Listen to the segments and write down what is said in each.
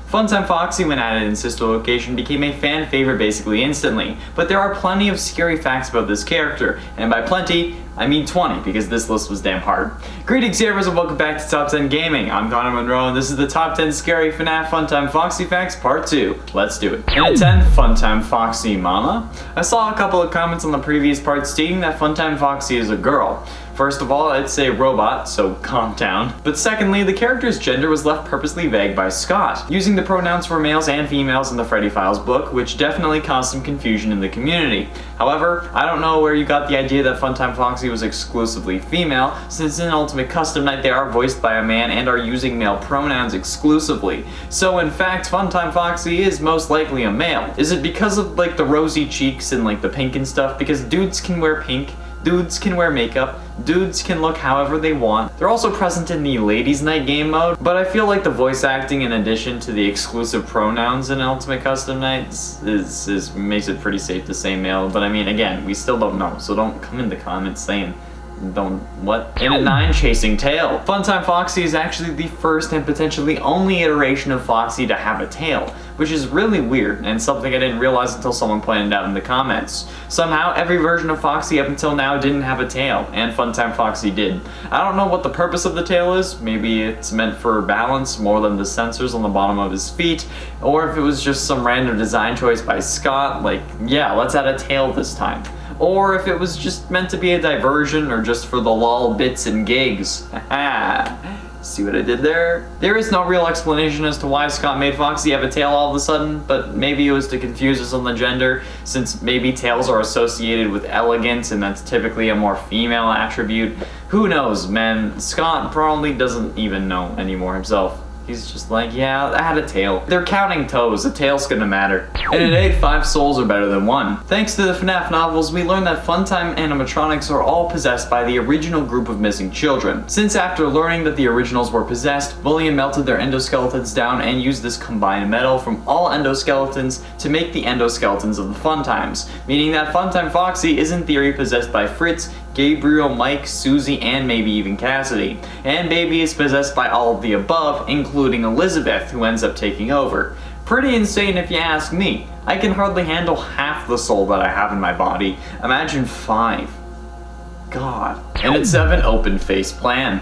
Funtime Foxy, when added in sister location, became a fan favorite basically instantly, but there are plenty of scary facts about this character, and by plenty, I mean 20, because this list was damn hard. Greetings gamers and welcome back to Top 10 Gaming. I'm Connor Monroe and this is the Top 10 Scary FNAF Funtime Foxy Facts Part 2. Let's do it. And at 10, Funtime Foxy Mama. I saw a couple of comments on the previous part stating that Funtime Foxy is a girl. First of all, it's a robot, so calm down. But secondly, the character's gender was left purposely vague by Scott, using the pronouns for males and females in the Freddy Files book, which definitely caused some confusion in the community. However, I don't know where you got the idea that Funtime Foxy was exclusively female, since in Ultimate Custom Night they are voiced by a man and are using male pronouns exclusively. So in fact, Funtime Foxy is most likely a male. Is it because of like the rosy cheeks and like the pink and stuff? Because dudes can wear pink, dudes can wear makeup, dudes can look however they want. They're also present in the Ladies Night game mode, but I feel like the voice acting in addition to the exclusive pronouns in Ultimate Custom Nights makes it pretty safe to say male, but I mean, again, we still don't know, so don't come in the comments saying what? And at 9, Chasing Tail. Funtime Foxy is actually the first and potentially only iteration of Foxy to have a tail, which is really weird and something I didn't realize until someone pointed out in the comments. Somehow, every version of Foxy up until now didn't have a tail, and Funtime Foxy did. I don't know what the purpose of the tail is. Maybe it's meant for balance more than the sensors on the bottom of his feet, or if it was just some random design choice by Scott, like, yeah, let's add a tail this time. Or if it was just meant to be a diversion or just for the lol bits and gigs. Haha. See what I did there? There is no real explanation as to why Scott made Foxy have a tail all of a sudden, but maybe it was to confuse us on the gender, since maybe tails are associated with elegance and that's typically a more female attribute. Who knows, man? Scott probably doesn't even know anymore himself. He's just like, yeah, I had a tail. They're counting toes, a tail's gonna matter. And at 8, 5 souls are better than 1. Thanks to the FNAF novels, we learned that Funtime animatronics are all possessed by the original group of missing children. Since after learning that the originals were possessed, William melted their endoskeletons down and used this combined metal from all endoskeletons to make the endoskeletons of the Funtimes, meaning that Funtime Foxy is in theory possessed by Fritz, Gabriel, Mike, Susie, and maybe even Cassidy. And Baby is possessed by all of the above, including Elizabeth, who ends up taking over. Pretty insane if you ask me. I can hardly handle half the soul that I have in my body. Imagine 5. God. And at 7, Open Face Plan.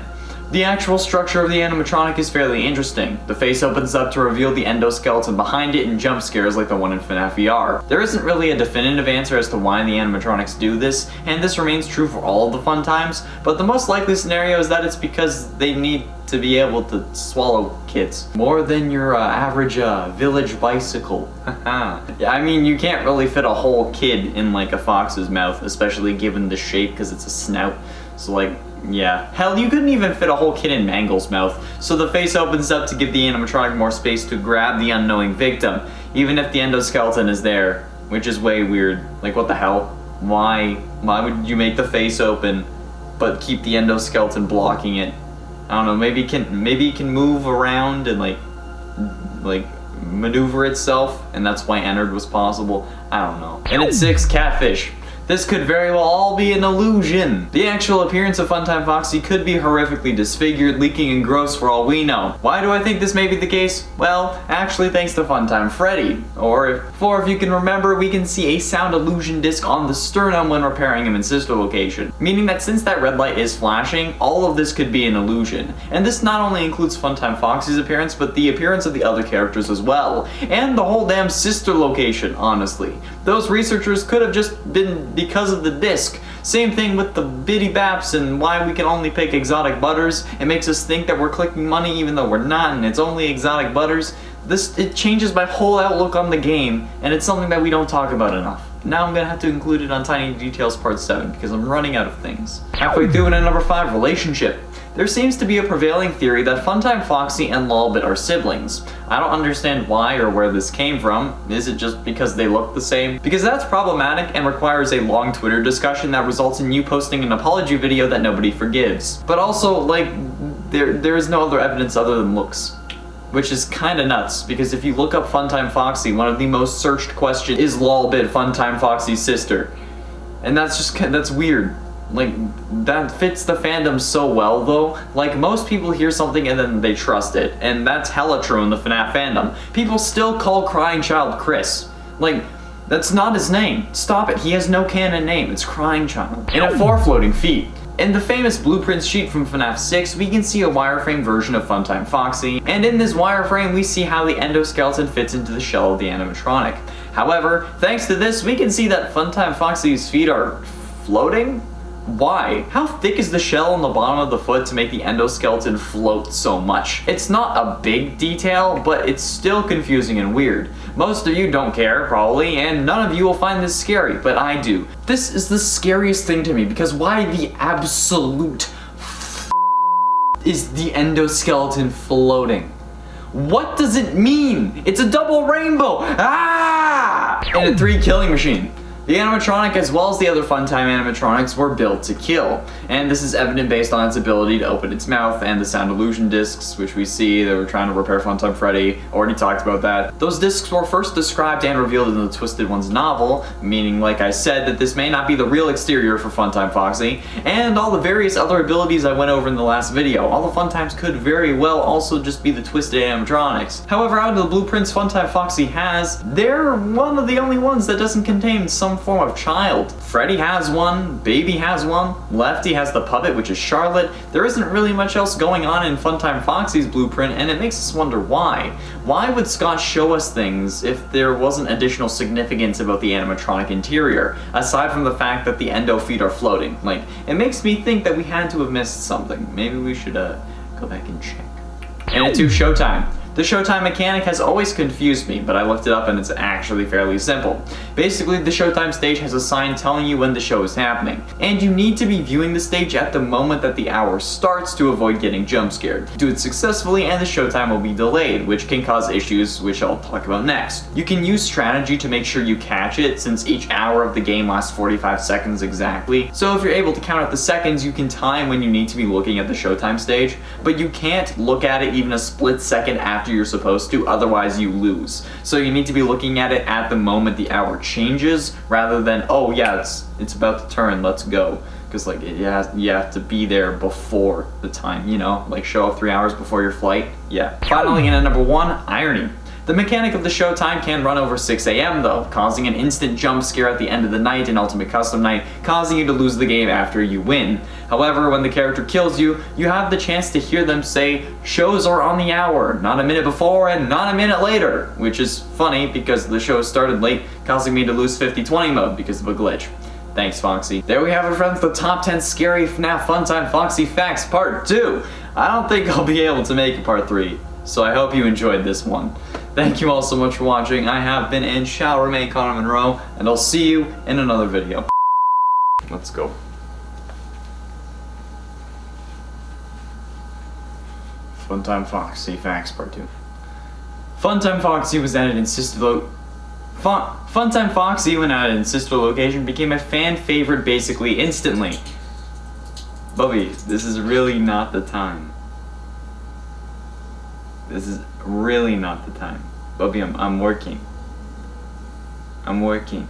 The actual structure of the animatronic is fairly interesting. The face opens up to reveal the endoskeleton behind it in jump scares like the one in FNAF VR. There isn't really a definitive answer as to why the animatronics do this, and this remains true for all of the Funtimes, but the most likely scenario is that it's because they need to be able to swallow kids. More than your average village bicycle. Yeah, I mean, you can't really fit a whole kid in like a fox's mouth, especially given the shape because it's a snout. So like, yeah. Hell, you couldn't even fit a whole kid in Mangle's mouth, so the face opens up to give the animatronic more space to grab the unknowing victim, even if the endoskeleton is there, which is way weird. Like, what the hell? Why would you make the face open, but keep the endoskeleton blocking it? I don't know, maybe it can move around and like maneuver itself, and that's why Ennard was possible. I don't know. And at 6, Catfish. This could very well all be an illusion. The actual appearance of Funtime Foxy could be horrifically disfigured, leaking, and gross for all we know. Why do I think this may be the case? Well, actually thanks to Funtime Freddy. Or if you can remember, we can see a sound illusion disc on the sternum when repairing him in sister location. Meaning that since that red light is flashing, all of this could be an illusion. And this not only includes Funtime Foxy's appearance, but the appearance of the other characters as well. And the whole damn sister location, honestly. Those researchers could have just been because of the disc. Same thing with the Biddy Baps and why we can only pick exotic butters. It makes us think that we're collecting money even though we're not, and it's only exotic butters. It changes my whole outlook on the game, and it's something that we don't talk about enough. Now I'm gonna have to include it on Tiny Details Part 7 because I'm running out of things. Halfway through, and at number 5, Relationship. There seems to be a prevailing theory that Funtime Foxy and Lolbit are siblings. I don't understand why or where this came from. Is it just because they look the same? Because that's problematic and requires a long Twitter discussion that results in you posting an apology video that nobody forgives. But also, like, there is no other evidence other than looks. Which is kinda nuts, because if you look up Funtime Foxy, one of the most searched questions is Lolbit Funtime Foxy's sister. And that's weird. Like, that fits the fandom so well though. Like, most people hear something and then they trust it, and that's hella true in the FNAF fandom. People still call Crying Child Chris. Like, that's not his name. Stop it, he has no canon name, it's Crying Child. And a 4 floating feet. In the famous blueprints sheet from FNAF 6, we can see a wireframe version of Funtime Foxy, and in this wireframe we see how the endoskeleton fits into the shell of the animatronic. However, thanks to this, we can see that Funtime Foxy's feet are floating? Why? How thick is the shell on the bottom of the foot to make the endoskeleton float so much? It's not a big detail, but it's still confusing and weird. Most of you don't care, probably, and none of you will find this scary, but I do. This is the scariest thing to me, because why the absolute is the endoskeleton floating? What does it mean? It's a double rainbow! Ah! And a 3 killing machine. The animatronic, as well as the other Funtime animatronics, were built to kill, and this is evident based on its ability to open its mouth and the sound illusion discs, which we see they were trying to repair Funtime Freddy. Already talked about that. Those discs were first described and revealed in the Twisted Ones novel, meaning, like I said, that this may not be the real exterior for Funtime Foxy, and all the various other abilities I went over in the last video. All the Funtimes could very well also just be the Twisted animatronics. However, out of the blueprints Funtime Foxy has, they're one of the only ones that doesn't contain some form of child. Freddy has one, Baby has one, Lefty has the puppet, which is Charlotte. There isn't really much else going on in Funtime Foxy's blueprint, and it makes us wonder why. Why would Scott show us things if there wasn't additional significance about the animatronic interior, aside from the fact that the endo feet are floating? Like, it makes me think that we had to have missed something. Maybe we should go back and check. And it's Showtime. The Showtime mechanic has always confused me, but I looked it up and it's actually fairly simple. Basically, the Showtime stage has a sign telling you when the show is happening, and you need to be viewing the stage at the moment that the hour starts to avoid getting jump scared. Do it successfully and the Showtime will be delayed, which can cause issues which I'll talk about next. You can use strategy to make sure you catch it, since each hour of the game lasts 45 seconds exactly. So if you're able to count out the seconds, you can time when you need to be looking at the Showtime stage, but you can't look at it even a split second after you're supposed to, otherwise you lose. So you need to be looking at it at the moment the hour changes, rather than, oh yeah, it's about to turn, let's go. Because like you have to be there before the time, you know, like show up 3 hours before your flight. Yeah. Finally, in at number 1, irony. The mechanic of the Showtime can run over 6 AM though, causing an instant jump scare at the end of the night in Ultimate Custom Night, causing you to lose the game after you win. However, when the character kills you, you have the chance to hear them say, "Shows are on the hour, not a minute before and not a minute later," which is funny because the show started late, causing me to lose 50-20 mode because of a glitch. Thanks, Foxy. There we have it, friends, the top 10 scary FNAF Funtime Foxy Facts Part 2. I don't think I'll be able to make Part 3, so I hope you enjoyed this one. Thank you all so much for watching. I have been and shall remain Connor Monroe, and I'll see you in another video. Let's go. Funtime Foxy Facts Part 2. Funtime Foxy was added in Funtime Foxy, when added in sister location, became a fan favorite basically instantly. Bubby, this is really not the time. This is really not the time. Bubby, I'm working. I'm working.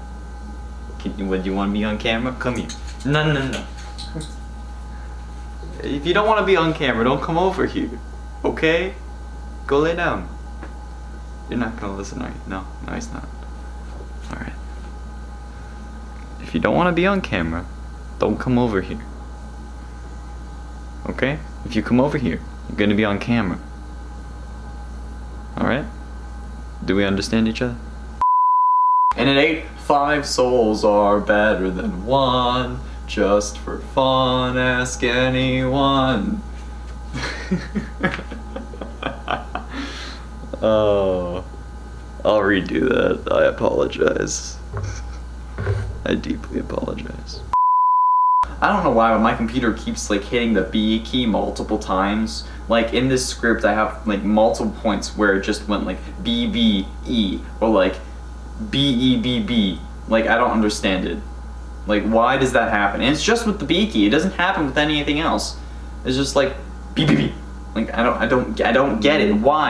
Would you want to be on camera? Come here. No. If you don't want to be on camera, don't come over here. Okay? Go lay down. You're not gonna listen, are you? No, he's not. Alright. If you don't want to be on camera, don't come over here. Okay? If you come over here, you're gonna be on camera. Alright? Do we understand each other? And at 8, 5 souls are better than 1. Just for fun, ask anyone. Oh, I'll redo that. I apologize. I deeply apologize. I don't know why, but my computer keeps like hitting the B key multiple times. Like in this script, I have like multiple points where it just went like B B E or like B E B B. Like I don't understand it. Like why does that happen? And it's just with the B key. It doesn't happen with anything else. It's just like B B B. Like I don't get it. Why?